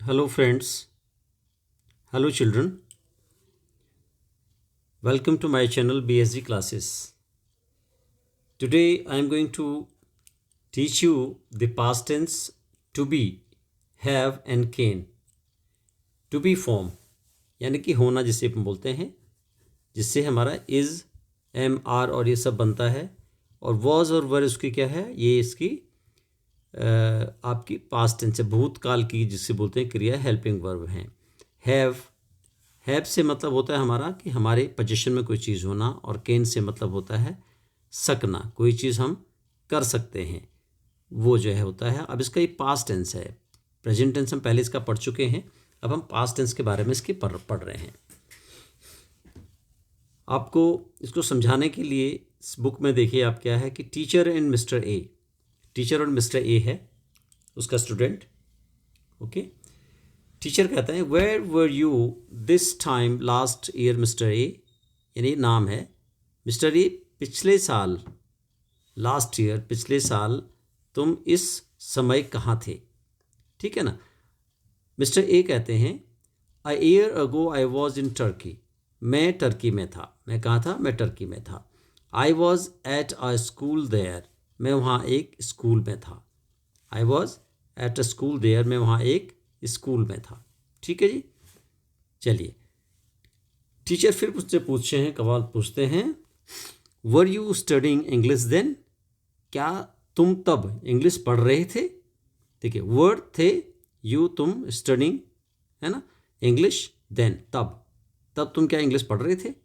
Hello friends, hello children. Welcome to my channel BSG classes. Today I am going to teach you the past tense to be, have and can. To be form यानी कि होना जिसे हम बोलते हैं, जिससे हमारा is, am, are और ये सब बनता है। और was और were उसकी क्या है, ये इसकी आपकी पास्ट टेंस है, भूतकाल की जिसे बोलते हैं क्रिया, हेल्पिंग वर्ब हैं। हैव से मतलब होता है हमारा कि हमारे पोजीशन में कोई चीज़ होना, और कैन से मतलब होता है सकना, कोई चीज़ हम कर सकते हैं, वो जो है होता है। अब इसका ये पास्ट टेंस है, प्रेजेंट टेंस हम पहले इसका पढ़ चुके हैं, अब हम पास्ट टेंस के बारे में इसकी पढ़ रहे हैं। आपको इसको समझाने के लिए इस बुक में देखिए आप क्या है कि teacher and Mister A, teacher और मिस्टर ए है उसका स्टूडेंट। ओके, टीचर कहता है where were you this time last year Mister A, यानी नाम है मिस्टर ए, पिछले साल, लास्ट ईयर पिछले साल तुम इस समय कहाँ थे। ठीक है ना। मिस्टर ए कहते हैं a year ago I was in Turkey, मैं टर्की में था। मैं कहाँ था? मैं टर्की में था। I was at a school there, मैं वहाँ एक स्कूल में था। I was at a school there, मैं वहाँ एक स्कूल में था। ठीक है जी। चलिए, टीचर फिर मुझसे पूछते हैं, सवाल पूछते हैं, were you studying English then, क्या तुम तब इंग्लिश पढ़ रहे थे। देखिए, वर्ड थे, यू तुम, स्टडिंग है ना, इंग्लिश देन तब तुम क्या इंग्लिश पढ़ रहे थे।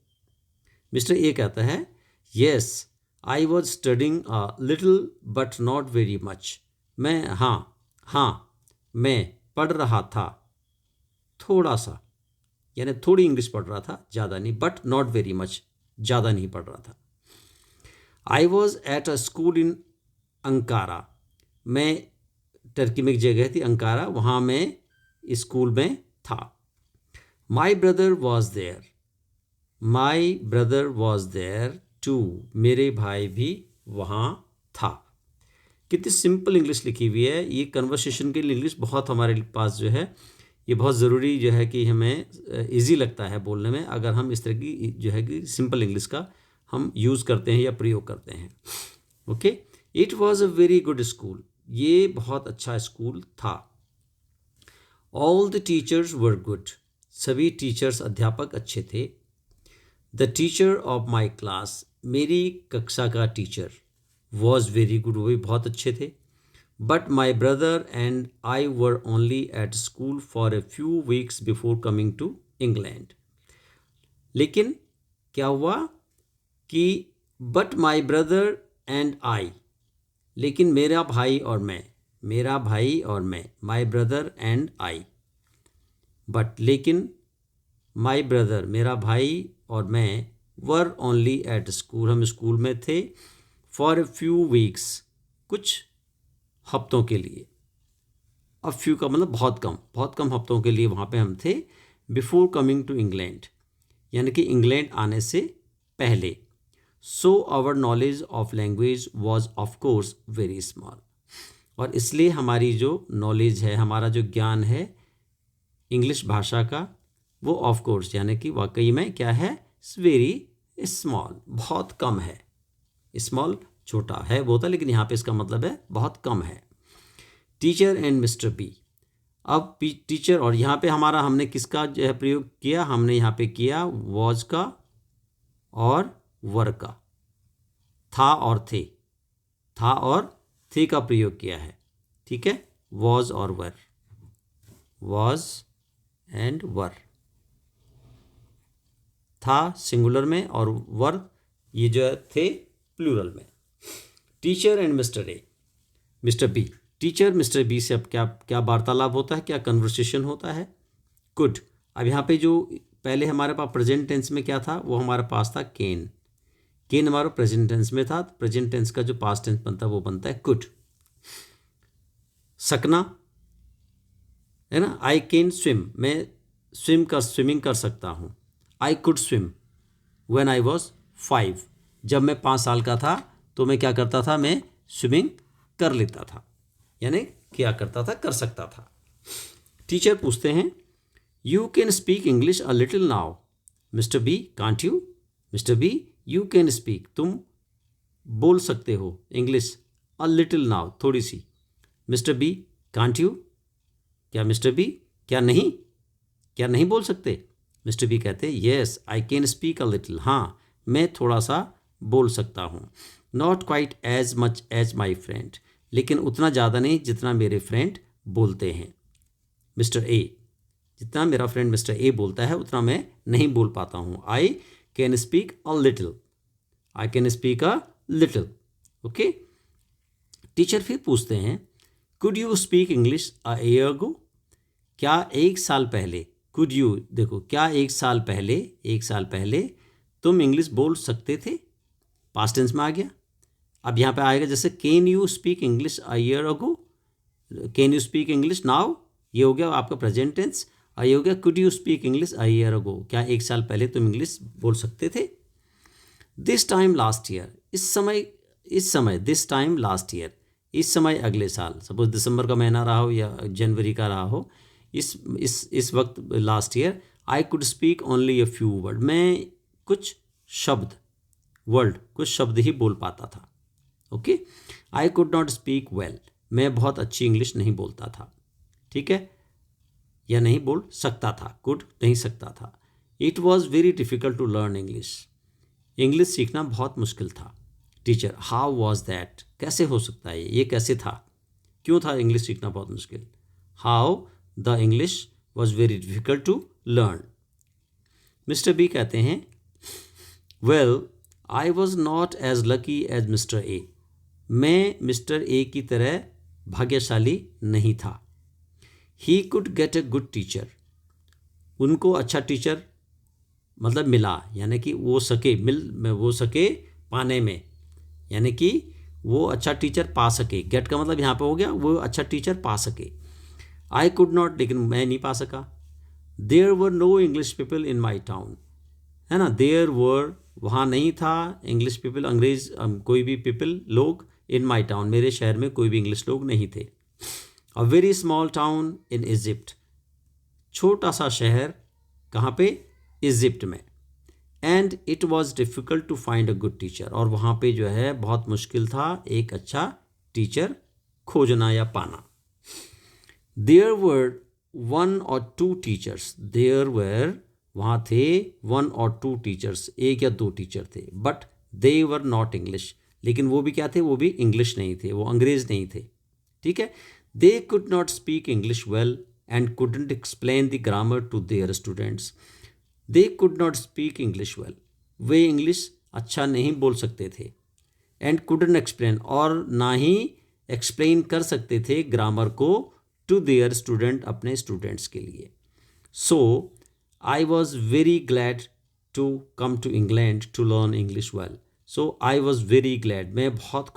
मिस्टर ए कहता है yes I was studying a little but not very much, मैं मैं पढ़ रहा था थोड़ा सा, यानी थोड़ी इंग्लिश पढ़ रहा था, ज़्यादा नहीं, बट नॉट वेरी मच, ज़्यादा नहीं पढ़ रहा था। I was at a school in Ankara, मैं टर्की में एक जगह थी अंकारा, वहाँ मैं स्कूल में था। My brother was there, my brother was there too, मेरे भाई भी वहाँ था। कितनी सिंपल इंग्लिश लिखी हुई है। ये कन्वर्सेशन के लिए इंग्लिश बहुत हमारे पास जो है ये बहुत ज़रूरी जो है कि हमें इजी लगता है बोलने में, अगर हम इस तरह की जो है कि सिंपल इंग्लिश का हम यूज़ करते हैं या प्रयोग करते हैं। Okay, it was a very good school, ये बहुत अच्छा स्कूल था। All the teachers were good, सभी टीचर्स अध्यापक अच्छे थे। The teacher of my class, मेरी कक्षा का टीचर, वॉज वेरी गुड, वो भी बहुत अच्छे थे। But my brother and I were only at school for a few weeks before coming to England. लेकिन क्या हुआ कि but my brother and I, लेकिन मेरा भाई और मैं, my brother and I, but लेकिन माई ब्रदर मेरा भाई और मैं, वर ओनली एट स्कूल, हम स्कूल में थे, फॉर ए फ्यू वीक्स, कुछ हफ्तों के लिए। अब फ्यू का मतलब बहुत कम हफ्तों के लिए वहाँ पे हम थे। बिफोर कमिंग टू इंग्लैंड, यानी कि इंग्लैंड आने से पहले। So our knowledge of language was of course very small, और इसलिए हमारी जो नॉलेज है, हमारा जो ज्ञान है इंग्लिश भाषा का, वो ऑफ कोर्स यानी कि वाकई में क्या है, वेरी स्मॉल, बहुत कम है। स्मॉल छोटा है वो था, लेकिन यहाँ पे इसका मतलब है बहुत कम है। टीचर एंड मिस्टर बी, अब टीचर, और यहाँ पे हमने किसका जो है प्रयोग किया, हमने यहाँ पे किया वॉज का और वर का, था और थे का प्रयोग किया है। ठीक है, वॉज और वर, वॉज एंड वर, था सिंगुलर में और वर ये जो है थे प्लूरल में। Teacher and Mister B, teacher Mister B से अब क्या वार्तालाप होता है, क्या कन्वर्सेशन होता है। गुड। अब यहाँ पे जो पहले हमारे पास प्रेजेंट टेंस में क्या था, वो हमारे पास था कैन हमारा प्रेजेंट टेंस में था। प्रेजेंट टेंस का जो पास्ट टेंस बनता है वो बनता है कुड। सकना है ना, आई कैन स्विम, मैं स्विमिंग कर सकता हूँ। I could swim when I was 5, जब मैं 5 साल का था तो मैं क्या करता था, मैं स्विमिंग कर लेता था, यानी क्या करता था, कर सकता था। टीचर पूछते हैं, you can speak English a little now Mister B can't you. Mister B, you can speak, तुम बोल सकते हो इंग्लिश, अ लिटिल नाउ, थोड़ी सी। मिस्टर बी कांट यू, क्या मिस्टर बी क्या नहीं बोल सकते। मिस्टर बी कहते हैं, yes I can speak a little, हाँ मैं थोड़ा सा बोल सकता हूँ। Not quite as much as my friend, लेकिन उतना ज़्यादा नहीं जितना मेरे फ्रेंड बोलते हैं। मिस्टर ए, जितना मेरा फ्रेंड मिस्टर ए बोलता है उतना मैं नहीं बोल पाता हूँ। आई can speak a little, I can speak a little. Okay. Teacher फिर पूछते हैं, could you speak English a year अगो, क्या एक साल पहले, कुड यू, देखो क्या एक साल पहले तुम इंग्लिश बोल सकते थे, पास्ट टेंस में आ गया। अब यहाँ पे आएगा जैसे can you speak English a year ago, can you speak English now, ये हो गया आपका प्रेजेंट टेंस। और ये हो गया could you speak English a year अगो, क्या एक साल पहले तुम इंग्लिश बोल सकते थे। दिस टाइम लास्ट ईयर, इस समय दिस टाइम लास्ट ईयर, इस समय अगले साल, सपोज दिसंबर का महीना रहा हो या जनवरी का रहा हो, इस वक्त last year, I could speak only a few word, मैं कुछ शब्द ही बोल पाता था। Okay. I could not speak well, मैं बहुत अच्छी इंग्लिश नहीं बोलता था। ठीक है, या नहीं बोल सकता था, कुड नहीं सकता था। It was very difficult to learn English सीखना बहुत मुश्किल था। टीचर, हाउ वॉज दैट, कैसे हो सकता है, ये कैसे था, क्यों था इंग्लिश सीखना बहुत मुश्किल। How the English was very difficult to learn. Mister B कहते हैं, well I was not as lucky as Mister A, मैं मिस्टर ए की तरह भाग्यशाली नहीं था। He could get a good teacher, उनको अच्छा टीचर मतलब मिला, यानी कि वो सके पाने में, यानी कि वो अच्छा टीचर पा सके। गेट का मतलब यहाँ पे हो गया वो अच्छा टीचर पा सके। आई कुड नॉट, लेकिन मैं नहीं पा सका। There were no English people in my town, है ना, देयर वर वहाँ नहीं था, इंग्लिश पीपल अंग्रेज कोई भी पीपल लोग, इन माई टाउन मेरे शहर में कोई भी इंग्लिश लोग नहीं थे। A very small town in Egypt, छोटा सा शहर कहाँ पे, इजिप्ट में। And it was difficult to find a good teacher, और वहाँ पे जो है बहुत मुश्किल था एक अच्छा टीचर खोजना या पाना। देयर वर वन और टू टीचर्स, देयर वर वहाँ थे वन और टू टीचर्स, एक या दो टीचर थे। But they were not English, लेकिन वो भी क्या थे, वो भी इंग्लिश नहीं थे, वो अंग्रेज नहीं थे। ठीक है। They could not speak English well and couldn't explain the grammar to their students. They could not speak English well, वे इंग्लिश अच्छा नहीं बोल सकते थे। एंड कुडंट एक्सप्लेन, और ना ही एक्सप्लेन कर सकते थे ग्रामर को, टू देयर स्टूडेंट, अपने स्टूडेंट्स के लिए। So I was very glad to come to England to learn English well. So I was very glad, मैं बहुत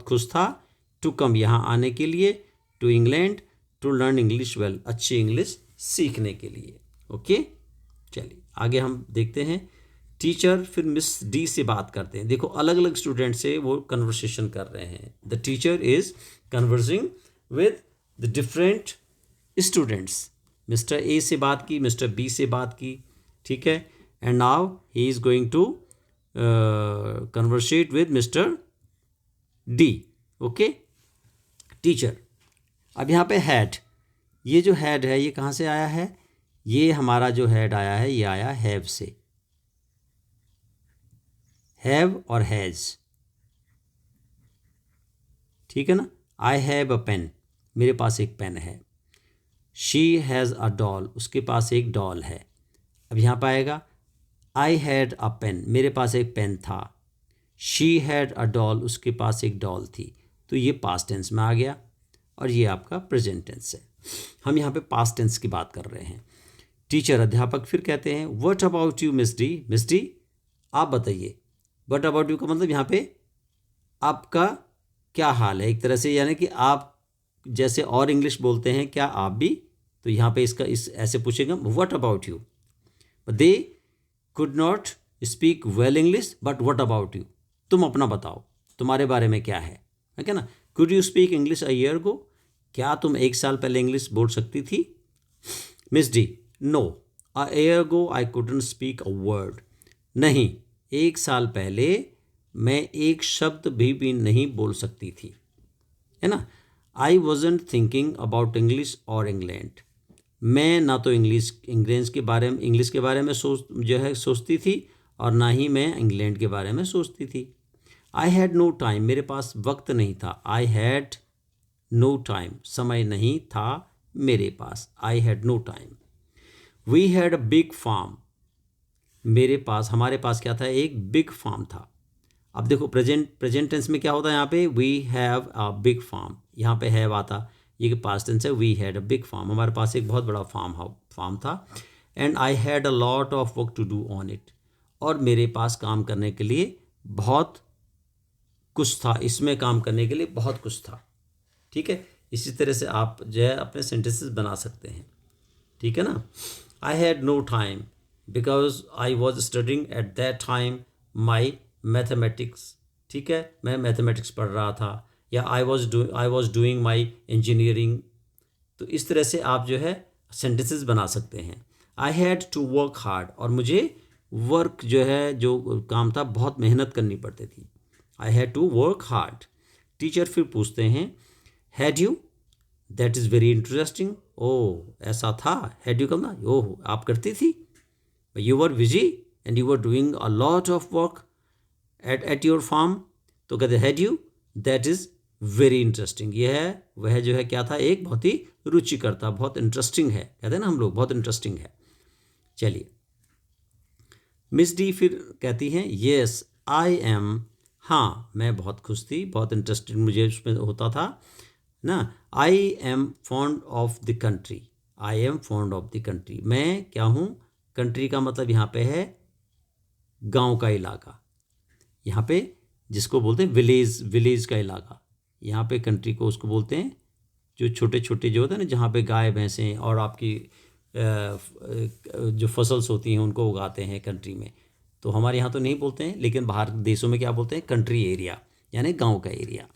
खुश था, टू कम यहाँ आने के लिए, to England to learn English well, अच्छी इंग्लिश सीखने के लिए। ओके। चलिए आगे हम देखते हैं। टीचर फिर मिस डी से बात करते हैं। देखो अलग अलग स्टूडेंट से वो कन्वर्सेशन कर रहे हैं। The teacher is conversing with the different students. Mister A से बात की, मिस्टर बी से बात की, ठीक है। And now he is going to conversate with Mister D. Okay. Teacher, अब यहाँ पे हैड, ये जो हैड है ये कहाँ से आया है, ये हमारा जो हैड आया है ये आया हैव से, हैव और हैज़, ठीक है ना। आई हैव अ पेन, मेरे पास एक पेन है। शी हैज़ अ डॉल, उसके पास एक डॉल है। अब यहाँ पर आएगा आई हैड अ पेन, मेरे पास एक पेन था। शी हैड अ डॉल, उसके पास एक डॉल थी। तो ये पास्ट टेंस में आ गया और ये आपका प्रेजेंट टेंस है। हम यहाँ पे पास्ट टेंस की बात कर रहे हैं। टीचर, अध्यापक फिर कहते हैं, what about you miss D, miss D आप बताइए। व्हाट अबाउट यू का मतलब यहाँ पे आपका क्या हाल है, एक तरह से, यानी कि आप जैसे और इंग्लिश बोलते हैं क्या आप भी, तो यहाँ पे इसका इस ऐसे पूछेगा what about you. They could not speak well English but what about you, तुम अपना बताओ, तुम्हारे बारे में क्या है, ठीक है ना। Could you speak English a year go, क्या तुम 1 साल पहले इंग्लिश बोल सकती थी? Miss D, no, a year ago I couldn't speak a word. नहीं, 1 साल पहले मैं एक शब्द भी नहीं बोल सकती थी, है ना। I wasn't thinking about English और इंग्लैंड। मैं ना तो इंग्लिश के बारे में सोचती थी और ना ही मैं इंग्लैंड के बारे में सोचती थी। आई हैड नो टाइम, मेरे पास वक्त नहीं था। आई हैड नो टाइम, समय नहीं था मेरे पास। I had no time. We had a big farm, हमारे पास क्या था? एक बिग फार्म था। अब देखो प्रेजेंट टेंस में क्या होता है यहाँ पे? We have a big farm, यहाँ पे हैव आता, ये पास्ट टेंस है। We had a big farm, हमारे पास एक बहुत बड़ा फार्म था। And I had a lot of work to do on it, और मेरे पास काम करने के लिए बहुत कुछ था, इसमें काम करने के लिए बहुत कुछ था। ठीक है, इसी तरह से आप जो है अपने सेंटेंसेस बना सकते हैं। ठीक है ना। I had no time because I was studying at that time my mathematics. ठीक है, मैं मैथमेटिक्स पढ़ रहा था, या I was doing my engineering. तो इस तरह से आप जो है सेंटेंसेस बना सकते हैं। I had to work hard, और मुझे वर्क जो काम था बहुत मेहनत करनी पड़ती थी। I had to work hard. Teacher फिर पूछते हैं had you, that is very interesting. Oh ऐसा था, हैड यू करना, ओह आप करती थी। You were busy and you were doing a lot of work at your farm. तो कहते had you, that is very interesting. यह है वह जो है क्या था? एक बहुत ही रुचिकर था, बहुत इंटरेस्टिंग है, कहते हैं ना हम लोग, बहुत इंटरेस्टिंग है। चलिए, मिस डी फिर कहती हैं येस आई एम, हाँ मैं बहुत खुश थी, बहुत इंटरेस्टेड मुझे उसमें होता था ना। I am fond of the country, I am fond of the country, मैं क्या हूँ? कंट्री का मतलब यहाँ पे है गांव का इलाका, यहाँ पे जिसको बोलते हैं विलेज का इलाका। यहाँ पे कंट्री को उसको बोलते हैं जो छोटे छोटे जो होते हैं ना, जहाँ पे गाय भैंसें और आपकी जो फसल्स होती हैं उनको उगाते हैं कंट्री में। तो हमारे यहाँ तो नहीं बोलते हैं, लेकिन बाहर देशों में क्या बोलते हैं? कंट्री एरिया, यानी गांव का area.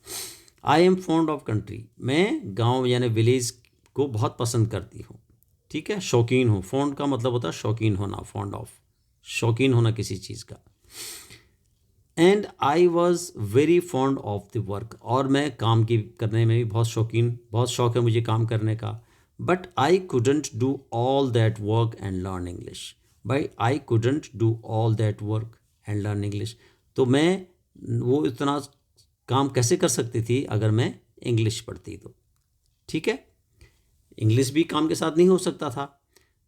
I am fond of country, मैं गांव यानी विलेज को बहुत पसंद करती हूँ। ठीक है, शौकीन हूँ। फॉन्ड का मतलब होता है शौकीन होना, फॉन्ड ऑफ, शौकीन होना किसी चीज़ का। And I was very fond of the work, और मैं काम की करने में भी बहुत शौक है मुझे काम करने का। But I couldn't do all that work and learn English. भाई I couldn't do all that work and learn English, तो मैं वो इतना काम कैसे कर सकती थी अगर मैं इंग्लिश पढ़ती तो। ठीक है, इंग्लिश भी काम के साथ नहीं हो सकता था।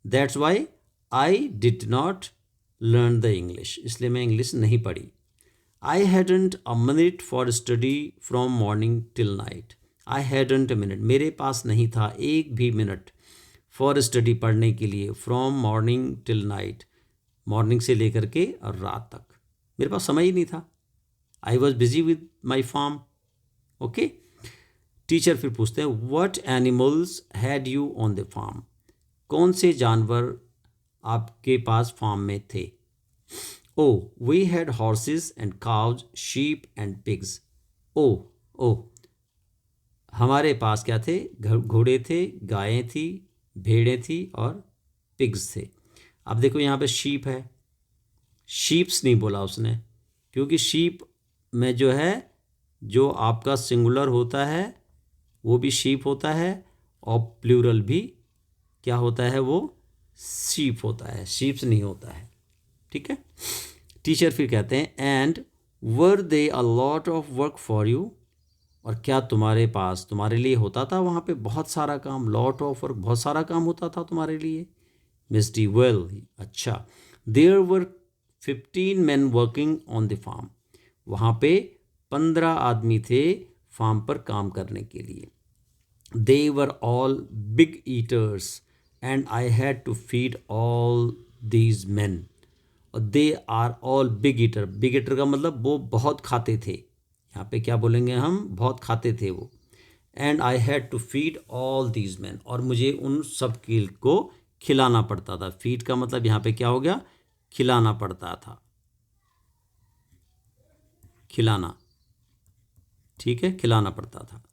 That's why I did not learn the English, इसलिए मैं इंग्लिश नहीं पढ़ी। आई hadn't a minute for study from morning till night. I hadn't a minute, मेरे पास नहीं था एक भी मिनट, फॉर स्टडी पढ़ने के लिए, from morning till night, morning से लेकर के और रात तक मेरे पास समय ही नहीं था। I was busy with my farm. Okay, teacher फिर पूछते हैं what animals had you on the farm, कौन से जानवर आपके पास फार्म में थे? Oh we had horses and cows, sheep and pigs. Oh oh हमारे पास क्या थे? घोड़े थे, गायें थी, भेड़ें थी और पिग्स थे। अब देखो यहाँ पे शीप है, शीप्स नहीं बोला उसने, क्योंकि शीप में जो है जो आपका सिंगुलर होता है वो भी शीप होता है, और प्लूरल भी क्या होता है? वो शीप होता है, शीप्स नहीं होता है। ठीक है, टीचर फिर कहते हैं and were they a lot of work for you, और क्या तुम्हारे लिए होता था वहाँ पे बहुत सारा काम? लॉट ऑफ वर्क, बहुत सारा काम होता था तुम्हारे लिए। मिस डी वेल, अच्छा। There were 15 men working on the farm, वहाँ पे 15 आदमी थे फार्म पर काम करने के लिए। They were all big eaters and I had to feed all these men। और they are all big eater, big eater का मतलब वो बहुत खाते थे, यहाँ पे क्या बोलेंगे हम? बहुत खाते थे वो। And I had to feed all these man, और मुझे उन सब को खिलाना पड़ता था। फीड का मतलब यहाँ पे क्या हो गया? खिलाना पड़ता था, खिलाना। ठीक है, खिलाना पड़ता था।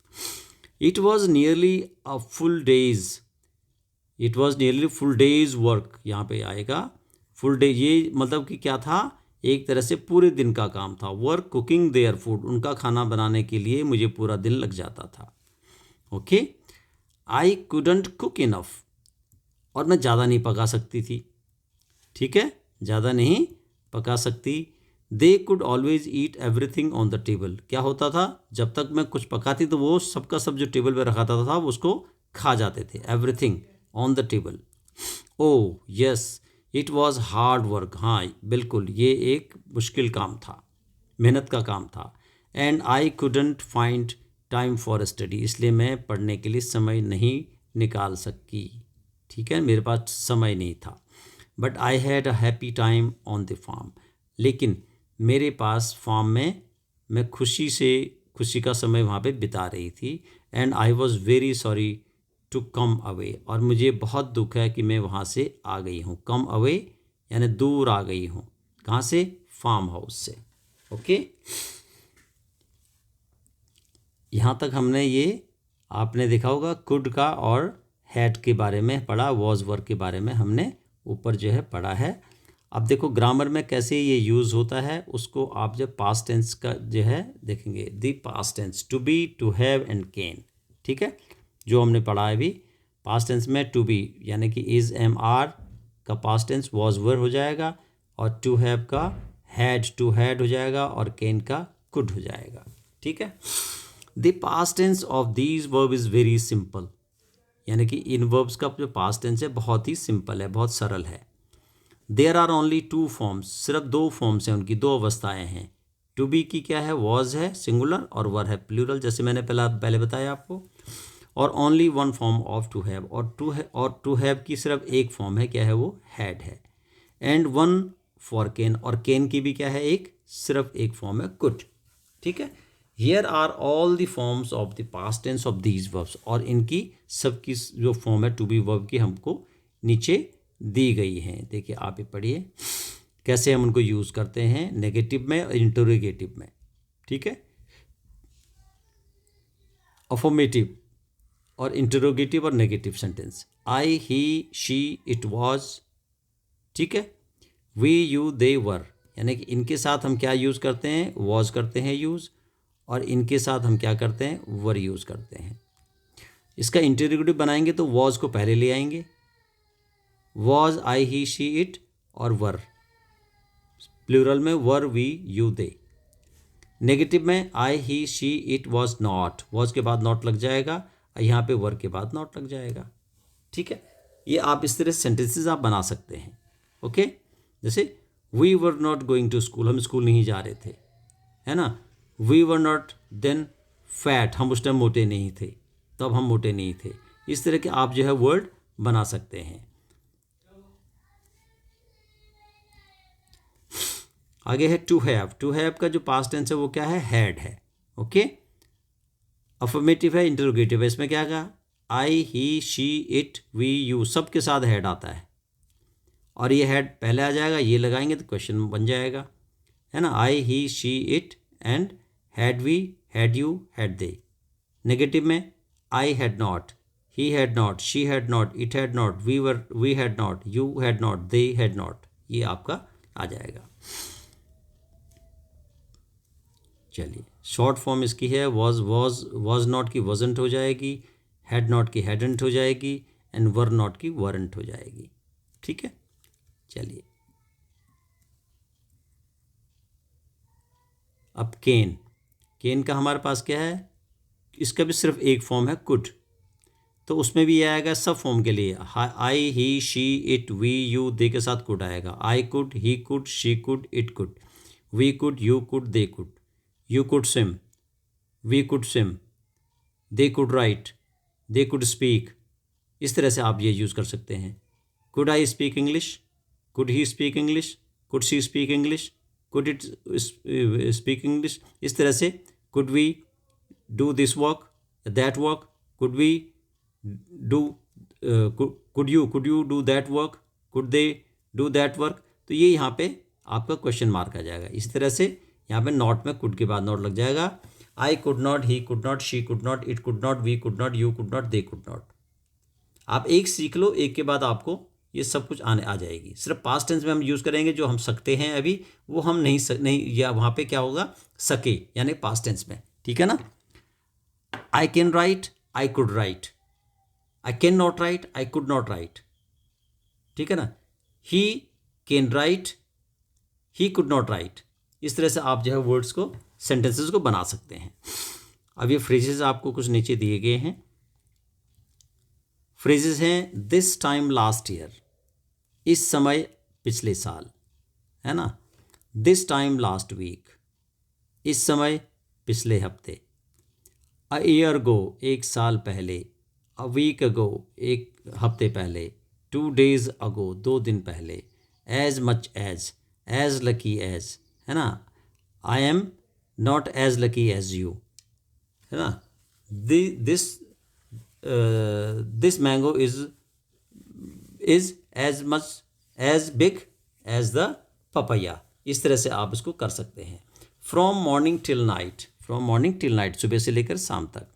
It was nearly a full days, it was nearly full days work, यहाँ पे आएगा फुल डे, ये मतलब कि क्या था, एक तरह से पूरे दिन का काम था। वर्क कुकिंग देयर फूड, उनका खाना बनाने के लिए मुझे पूरा दिन लग जाता था। Okay, I couldn't cook enough, और मैं ज़्यादा नहीं पका सकती थी, ठीक है, ज़्यादा नहीं पका सकती। They could always eat everything on the table, क्या होता था, जब तक मैं कुछ पकाती तो वो सबका सब जो टेबल पर रखा था वो उसको खा जाते थे, everything on the table. Oh yes it was hard work, हाँ बिल्कुल ये एक मुश्किल काम था, मेहनत का काम था। And I couldn't find time for study, इसलिए मैं पढ़ने के लिए समय नहीं निकाल सकी, ठीक है, मेरे पास समय नहीं था। But I had a happy time on the farm, लेकिन मेरे पास फार्म में मैं खुशी का समय वहाँ पे बिता रही थी। And I was very sorry to come away, और मुझे बहुत दुख है कि मैं वहाँ से आ गई हूँ। कम अवे यानी दूर आ गई हूँ, कहाँ से, फार्म हाउस से। ओके, यहाँ तक हमने ये आपने देखा होगा कुड का और हैड के बारे में पढ़ा, वॉज वर्क के बारे में हमने ऊपर जो है पढ़ा है। अब देखो ग्रामर में कैसे ये यूज़ होता है, उसको आप जब पास्ट टेंस का जो है देखेंगे, the past tense to be, to have and can, ठीक है, जो हमने पढ़ा है अभी। पास्ट टेंस में टू बी यानी कि इज़ एम आर का पास्ट टेंस वॉज वर हो जाएगा, और टू हैव का हैड टू हैड हो जाएगा, और कैन का कुड हो जाएगा, ठीक है। The past tense of these verb is very simple, यानी कि इन वर्ब्स का जो पास्ट टेंस है बहुत ही सिंपल है, बहुत सरल है। There are only two forms, सिर्फ दो फॉर्म्स हैं, उनकी दो अवस्थाएं हैं। टू बी की क्या है, वॉज है सिंगुलर, और वर है प्लूरल, जैसे मैंने पहले बताया आपको। और only one form of to have, और टू हैव की सिर्फ एक फॉर्म है, क्या है वो, हैड है। एंड वन फॉर कैन, और कैन की भी क्या है, सिर्फ एक फॉर्म है, कुड, ठीक है। Here are all the forms of the past tense of these verbs, और इनकी सबकी जो फॉर्म है टू बी वर्ब की हमको नीचे दी गई हैं। देखिए आप ये पढ़िए कैसे हम उनको यूज़ करते हैं नेगेटिव में और इंटरोगेटिव में, ठीक है। अफर्मेटिव और इंटरोगेटिव और negative sentence, I he she it was, ठीक है। वी यू दे वर, यानी कि इनके साथ हम क्या यूज़ करते हैं, वॉज करते हैं यूज़, और इनके साथ हम क्या करते हैं, वर यूज़ करते हैं। इसका इंटरोगेटिव बनाएंगे तो वॉज को पहले ले आएंगे, was I he she it, और वर प्लूरल में were we you they. Negative में I he she it was not, was के बाद नॉट लग जाएगा, यहाँ पे वर के बाद नॉट लग जाएगा, ठीक है। ये आप इस तरह सेंटेंसेस आप बना सकते हैं। ओके, जैसे we were not going to school, हम स्कूल नहीं जा रहे थे, है ना। We were not then fat, हम उस टाइम मोटे नहीं थे, तब हम मोटे नहीं थे। इस तरह के आप जो है वर्ड बना सकते हैं। आगे है टू हैव, टू हैव का जो पास्ट टेंस है वो क्या है, हैड है। ओके, अफर्मेटिव है, इंटरोगेटिव है, इसमें क्या कहा, आई he she it we you, सब के साथ हैड आता है, और ये हैड पहले आ जाएगा, ये लगाएंगे तो क्वेश्चन बन जाएगा, है ना। I he she it and had we, had you, had they. Negative में I had not, he had not, she had not, it had not, we had not, you had not, they had not, ये आपका आ जाएगा। चलिए short form इसकी है, was not की wasn't हो जाएगी, हैड नॉट की हैडंट हो जाएगी, एंड वर नॉट की वरंट हो जाएगी, ठीक है। चलिए अब केन, केन का हमारे पास क्या है, इसका भी सिर्फ एक फॉर्म है, कुड, तो उसमें भी ये आएगा सब फॉर्म के लिए, I he she it we you they के साथ कुड आएगा। I could, he could, she could, it could, we could, you could, they could, you could swim, we could swim, they could write, they could speak। इस तरह से आप ये use कर सकते हैं। could I speak English, could he speak English, could she speak English, could it speak English। इस तरह से could we do this work, that work, could we do could you do that work, could they do that work। तो ये यहाँ पे आपका question mark आ जाएगा। इस तरह से यहाँ पे नॉट में कुड के बाद नॉट लग जाएगा, I could not, he could not, she could not, it could not, we could not, you could not, they could not. आप एक सीख लो, एक के बाद आपको ये सब कुछ आने आ जाएगी। सिर्फ पास्ट टेंस में हम यूज़ करेंगे जो हम सकते हैं अभी, वो हम नहीं या वहाँ पे क्या होगा, सके, यानी पास्ट टेंस में। ठीक है ना। I can write, I could write, I can not right, I could not right. ठीक है ना। He can write, he could not right. इस तरह से आप जो है वर्ड्स को, सेंटेंसेस को बना सकते हैं। अब ये फ्रेजेस आपको कुछ नीचे दिए गए हैं। फ्रेजेस हैं दिस टाइम लास्ट ईयर, इस समय पिछले साल, है ना। दिस टाइम लास्ट वीक, इस समय पिछले हफ्ते। अ ईयर गो, एक साल पहले। अ वीक अगो, एक हफ्ते पहले। 2 days अगो, 2 दिन पहले। As much as lucky as, है ना। I am not as lucky as you, है ना। This mango is as much as big as the papaya. इस तरह से आप इसको कर सकते हैं। From morning till night, from morning till night, सुबह से लेकर शाम तक।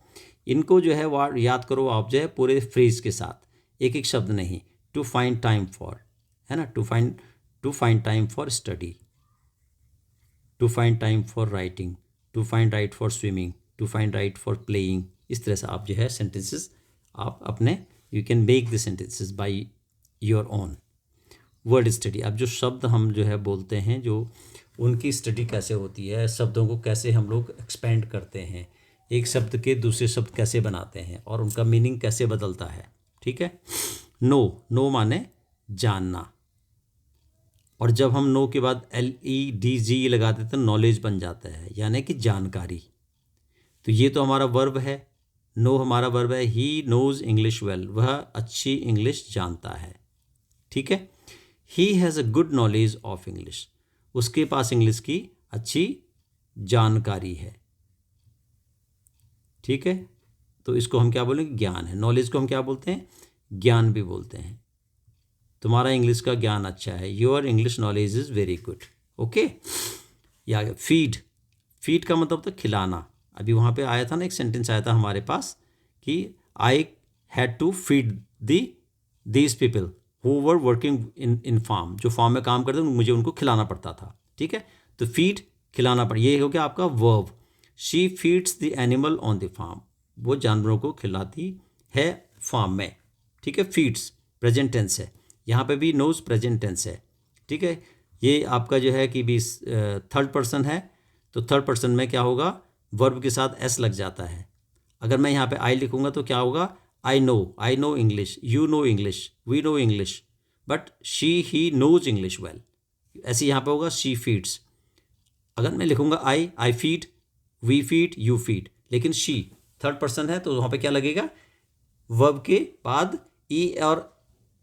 इनको जो है वर्ड याद करो आप जो है पूरे फ्रेज के साथ, एक एक शब्द नहीं। टू फाइंड टाइम फॉर, है ना, to find time for study, to find time for writing, to find right for swimming, to find right for playing. इस तरह से आप जो है सेंटेंसेस आप अपने, you can make the sentences by your own. Word study, अब जो शब्द हम जो है बोलते हैं, जो उनकी स्टडी कैसे होती है, शब्दों को कैसे हम लोग एक्सपेंड करते हैं, एक शब्द के दूसरे शब्द कैसे बनाते हैं और उनका मीनिंग कैसे बदलता है। ठीक है। नो माने जानना, और जब हम नो के बाद LEDG लगा देते हैं नॉलेज बन जाता है, यानी कि जानकारी। तो ये तो हमारा वर्ब है, नो हमारा वर्ब है। ही नोज इंग्लिश वेल, वह अच्छी इंग्लिश जानता है। ठीक है। He has a good knowledge of English, उसके पास इंग्लिश की अच्छी जानकारी है। ठीक है। तो इसको हम क्या बोलेंगे, ज्ञान है। नॉलेज को हम क्या बोलते हैं, ज्ञान भी बोलते हैं। तुम्हारा इंग्लिश का ज्ञान अच्छा है, your English knowledge is very good. Okay. या फीड का मतलब तो खिलाना। अभी वहाँ पे आया था ना, एक सेंटेंस आया था हमारे पास कि I had to feed these people who were working in farm, जो फार्म में काम करते हैं मुझे उनको खिलाना पड़ता था। ठीक है। तो फीड खिलाना पड़, ये हो गया आपका verb. She feeds the animal on the farm, वो जानवरों को खिलाती है फार्म में। ठीक है। फीड्स प्रेजेंट टेंस है, यहाँ पे भी नोज प्रेजेंट टेंस है। ठीक है। ये आपका जो है कि भी थर्ड पर्सन है, तो थर्ड पर्सन में क्या होगा, वर्ब के साथ एस लग जाता है। अगर मैं यहाँ पे आई लिखूँगा तो क्या होगा, I know English, you know English, we know English, but she he knows English well. ऐसे यहाँ पे होगा शी फीड्स। अगर मैं लिखूँगा I feed, we feed, you feed, लेकिन शी थर्ड पर्सन है तो वहाँ पे क्या लगेगा, वर्ब के बाद ई और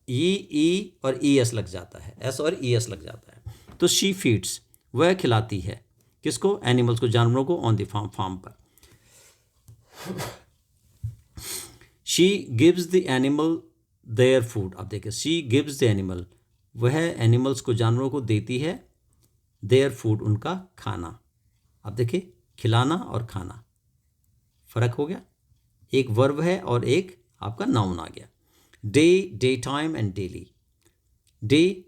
ई एस लग जाता है, एस और ई एस लग जाता है। तो शी फीड्स, वह खिलाती है किसको, एनिमल्स को, जानवरों को, ऑन द फार्म पर। She gives the animal their food. अब देखिए, शी गिव्स द एनिमल, वह एनिमल्स को, जानवरों को देती है, देयर फूड, उनका खाना। अब देखिए, खिलाना और खाना फर्क हो गया, एक वर्ब है और एक आपका नाउन आ गया। Day time and daily. Day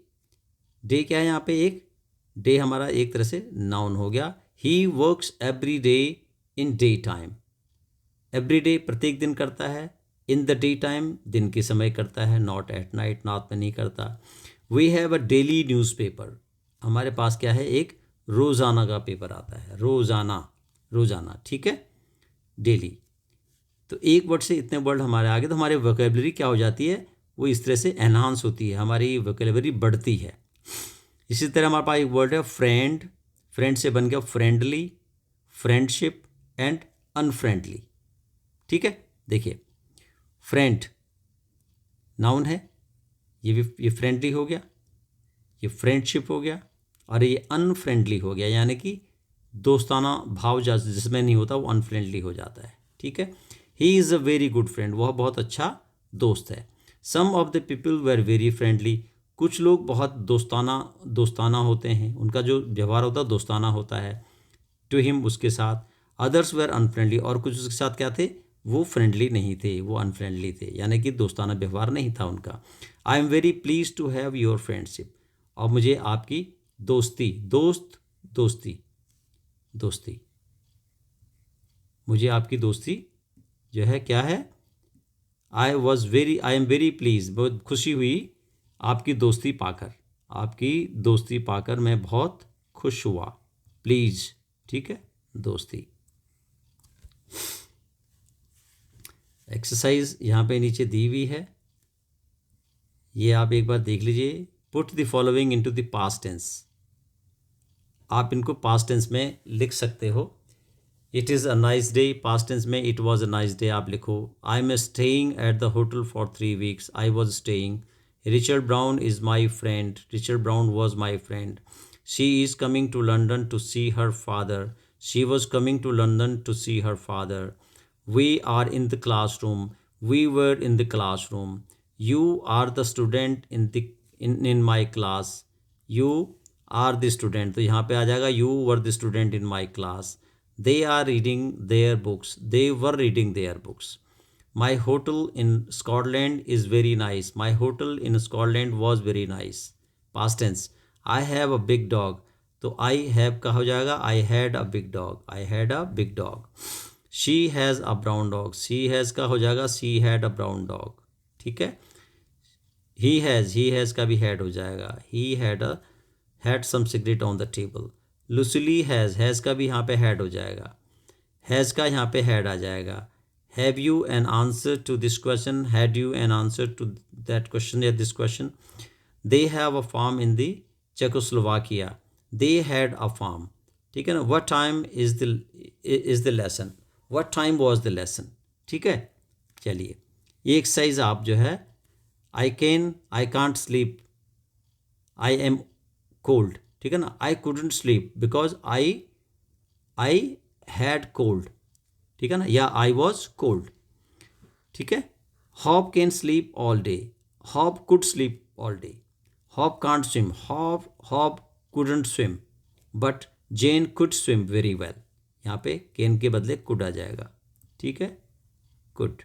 क्या है यहाँ पे, एक डे हमारा एक तरह से नाउन हो गया। He works every day in day time, every day प्रत्येक दिन करता है, इन द डे टाइम दिन के समय करता है, नॉट एट नाइट, रात में नहीं करता। We have a daily newspaper, हमारे पास क्या है, एक रोज़ाना का पेपर आता है, रोज़ाना। ठीक है। डेली, तो एक वर्ड से इतने वर्ड हमारे आगे, तो हमारे वोकेबलरी क्या हो जाती है, वो इस तरह से एनहांस होती है, हमारी वोकेबलरी बढ़ती है। इसी तरह हमारे पास एक वर्ड है फ्रेंड से बन गया फ्रेंडली, फ्रेंडशिप एंड अनफ्रेंडली। ठीक है। देखिए, फ्रेंड नाउन है, ये फ्रेंडली हो गया, ये फ्रेंडशिप हो गया, और ये अनफ्रेंडली हो गया, यानी कि दोस्ताना भाव जिसमें नहीं होता वो अनफ्रेंडली हो जाता है। ठीक है। He is a very good friend, वह बहुत अच्छा दोस्त है। Some of the people were very friendly, कुछ लोग बहुत दोस्ताना होते हैं, उनका जो व्यवहार होता है दोस्ताना होता है। टू हिम, उसके साथ। अदर्स वेर अनफ्रेंडली, और कुछ उसके साथ क्या थे, वो फ्रेंडली नहीं थे, वो अनफ्रेंडली थे, यानी कि दोस्ताना व्यवहार नहीं था उनका। I am very please to have your friendship, और मुझे आपकी दोस्ती, दोस्ती, मुझे आपकी दोस्ती जो है क्या है, आई एम वेरी प्लीज, बहुत खुशी हुई आपकी दोस्ती पाकर, आपकी दोस्ती पाकर मैं बहुत खुश हुआ। प्लीज, ठीक है, दोस्ती। एक्सरसाइज यहाँ पे नीचे दी हुई है, ये आप एक बार देख लीजिए। Put the following into the past tense, आप इनको पास्ट टेंस में लिख सकते हो। It is a nice day, past tense में it was a nice day आप लिखो। I am staying at the hotel for 3 weeks, I was staying. Richard Brown is my friend, Richard Brown was my friend. She is coming to London to see her father, she was coming to London to see her father. We are in the classroom, we were in the classroom. You are the student in my class, you are the student, तो यहाँ पे आ जाएगा you were the student in my class. They are reading their books, they were reading their books. My hotel in Scotland is very nice, my hotel in Scotland was very nice. Past tense, I have a big dog, तो I have का हो जाएगा I had a big dog, I had a big dog. She has a brown dog, she has का हो जाएगा she had a brown dog, ठीक है। he has का भी had हो जाएगा, he had some cigarette on the table. Loosely has का भी यहाँ पे हैड हो जाएगा, हैज़ का यहाँ पे हैड आ जाएगा। Have you an answer to this question, had you an answer to that question या this question. They have a farm in the Czechoslovakia, they had a farm, ठीक है ना। What time is the lesson, what time was the lesson, ठीक है। चलिए ये exercise आप जो है, I can't sleep, I am cold, ठीक है ना। I couldn't sleep because I had cold, ठीक है ना, या आई वॉज कोल्ड, ठीक है। Hop can sleep all day, Hop could sleep all day. Hop can't swim, Hop couldn't swim, but Jane could swim very well, यहाँ पे can के बदले कुड आ जाएगा, ठीक है, could.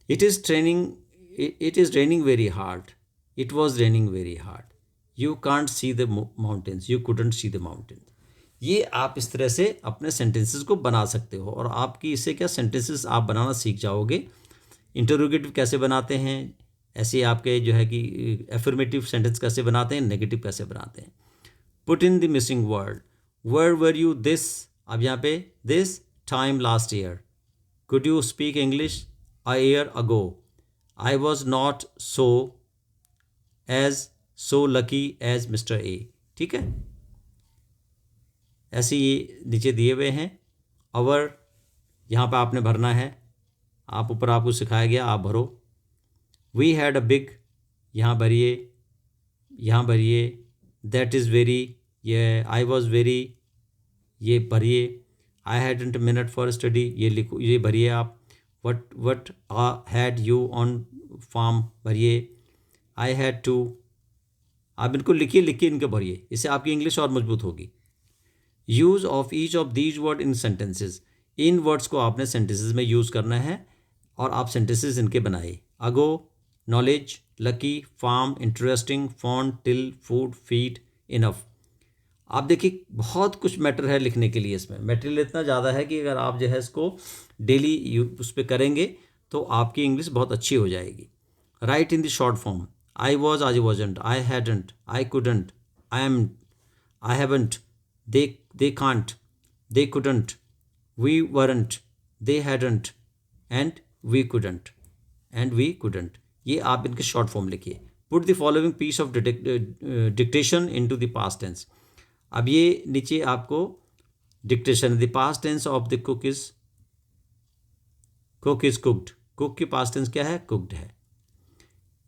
It is raining very hard, it was raining very hard. You can't see the mountains, you couldn't see the mountains. ये आप इस तरह से अपने सेंटेंसेस को बना सकते हो, और आपकी इससे क्या सेंटेंसेस आप बनाना सीख जाओगे। इंटरोगेटिव कैसे बनाते हैं, ऐसे आपके जो है कि एफर्मेटिव सेंटेंस कैसे बनाते हैं, नेगेटिव कैसे बनाते हैं। Put in the missing word, where were you this, अब यहाँ पे this time last year. Could you speak English a year ago, I was not so lucky as Mister A, ठीक है। ऐसे ये नीचे दिए हुए हैं। अवर यहाँ पे आपने भरना है, आप ऊपर आपको सिखाया गया, आप भरो। वी हैड अ बिग, यहाँ भरिए, यहाँ भरिए। दैट इज़ वेरी, ये आई वॉज वेरी, ये भरिए। I hadn't a minute for study, ये लिखो, ये भरिए आप। What had you on farm, भरिए। आई हैड टू, आप इनको लिखिए, इनको भरिए, इससे आपकी इंग्लिश और मजबूत होगी। Use of each of these word in sentences, in words को आपने सेंटेंसेज में यूज़ करना है, और आप सेंटेंसेज इनके बनाए। Ago, knowledge, lucky, farm, interesting, fond, till, food, feed, enough. आप देखिए बहुत कुछ मैटर है लिखने के लिए, इसमें मटेरियल इतना ज़्यादा है कि अगर आप जो है इसको डेली उस पर करेंगे तो आपकी इंग्लिश बहुत अच्छी हो जाएगी। Right in the short form, I was, I wasn't, I hadn't, I couldn't, I am, I haven't, they can't, they couldn't, we weren't, they hadn't, and we couldn't, ये आप इनके शॉर्ट फॉर्म लिखिए। Put the following piece of dictation into the past tense, अब ये नीचे आपको dictation, the past tense of the cook is cooked, cook की past tense क्या है, कुक्ड है।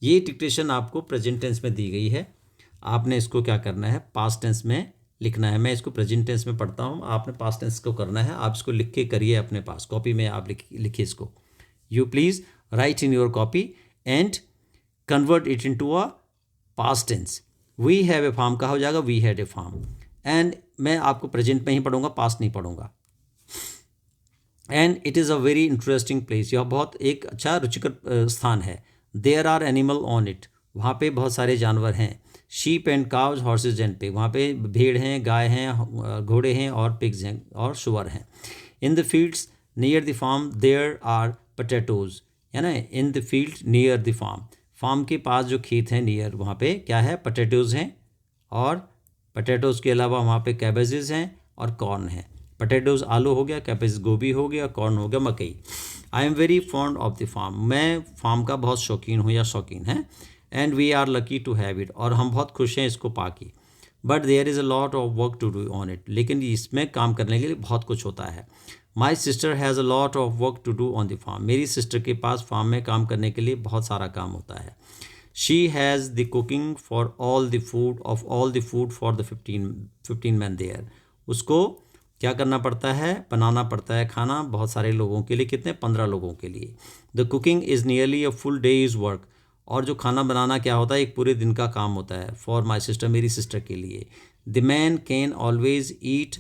ये डिक्टेशन आपको प्रेजेंट टेंस में दी गई है, आपने इसको क्या करना है, पास्ट टेंस में लिखना है। मैं इसको प्रेजेंट टेंस में पढ़ता हूँ, आपने पास्ट टेंस को करना है। आप इसको लिख के करिए अपने पास, कॉपी में आप लिखिए इसको। You please write in your copy and convert it into a past tense. We have a farm का हो जाएगा we had a farm, and मैं आपको प्रेजेंट में ही पढ़ूंगा, पास्ट नहीं पढ़ूंगा। And it is a very interesting place, यह बहुत एक अच्छा रुचिकर स्थान है। There are animal on it, वहाँ पे बहुत सारे जानवर हैं। Sheep and cows, horses and pig, वहाँ पे भेड़ हैं, गाय हैं, घोड़े हैं और पिग्स हैं और सुअर हैं। In the fields near the farm there are potatoes, है ना, in the field near the farm, farm के पास जो खेत हैं नियर, वहाँ पे क्या है, पोटैटोज हैं। और पोटैटोज़ के अलावा वहाँ पे कैबेजेस हैं और कॉर्न है। पोटैटोज़ आलू हो गया, कैबेज गोभी हो गया, कॉर्न हो गया मकई। I am very fond of the farm, मैं फार्म का बहुत शौकीन हूँ या शौकीन है। And we are lucky to have it, और हम बहुत खुश हैं इसको पाके। But there is a lot of work to do on it, लेकिन इसमें काम करने के लिए बहुत कुछ होता है। My sister has a lot of work to do on the farm, मेरी सिस्टर के पास फार्म में काम करने के लिए बहुत सारा काम होता है। She has the cooking for all the food for the 15 man there, उसको क्या करना पड़ता है, बनाना पड़ता है खाना बहुत सारे लोगों के लिए, कितने, 15 लोगों के लिए। The cooking is nearly a full days work, और जो खाना बनाना क्या होता है, एक पूरे दिन का काम होता है। फॉर माई सिस्टर, मेरी सिस्टर के लिए। The man can always eat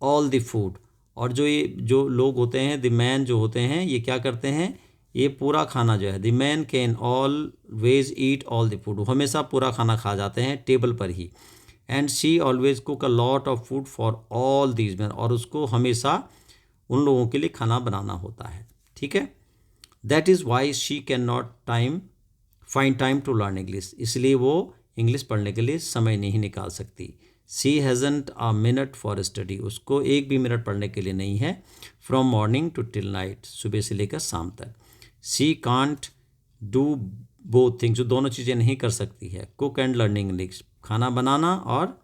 all the food, और जो लोग होते हैं, द मैन जो होते हैं, ये क्या करते हैं, ये पूरा खाना जो है, the man can always eat all the food, हमेशा पूरा खाना खा जाते हैं टेबल पर ही। And she always cook a lot of food for all these man, और उसको हमेशा उन लोगों के लिए खाना बनाना होता है। ठीक है, that is why she can not find time to learn English, इसलिए वो इंग्लिश पढ़ने के लिए समय नहीं निकाल सकती। She hasn't a minute for study, उसको एक भी मिनट पढ़ने के लिए नहीं है। From morning to till night, सुबह से लेकर शाम तक। She can't do both things, जो दोनों चीज़ें नहीं कर सकती है, कुक एंड लर्निंग इंग्लिश, खाना बनाना और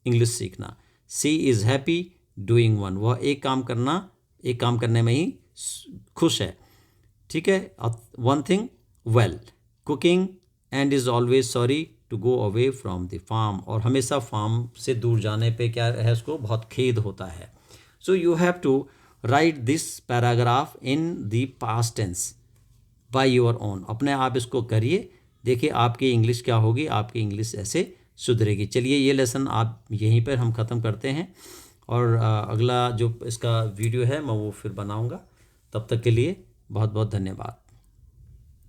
इंग्लिश सीखना। सी इज़ हैप्पी डूइंग वन, वह एक काम करने में ही खुश है। ठीक है, one thing well, cooking, and is always sorry to go away from the farm, और हमेशा फार्म से दूर जाने पे क्या है, उसको बहुत खेद होता है। So you have to write this paragraph in the past tense by your own, अपने आप इसको करिए, देखिए आपकी इंग्लिश क्या होगी, आपकी इंग्लिश ऐसे सुधरेगी। चलिए ये लेसन आप यहीं पर हम ख़त्म करते हैं, और अगला जो इसका वीडियो है मैं वो फिर बनाऊंगा। तब तक के लिए बहुत बहुत धन्यवाद।